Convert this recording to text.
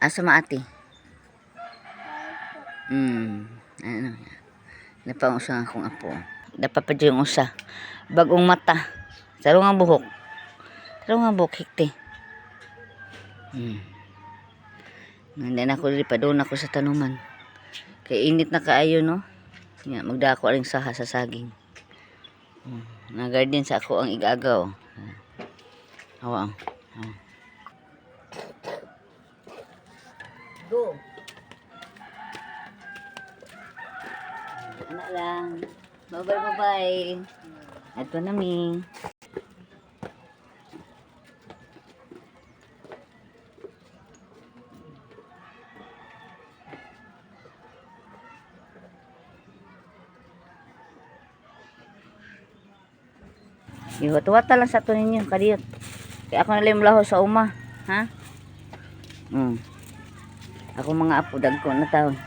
Asa maati? Ano? Napang usa nga akong apo. Napapadyo yung usa. Bagong mata. Saro nga buhok. Hikti. Nandiyan ako dili pa doon ako sa tanuman. Kay init na kaayo no. Nga magdako aling saha sa saging. Na garden sa ako ang igagaw. Hawa. Go. Anak lang. Bye-bye. Ato na mi. Iwat-wata lang sa ito ninyo, kadiyot. Kaya ako nalim laho sa uma. Ha? Ako mga apo, dagko na taon.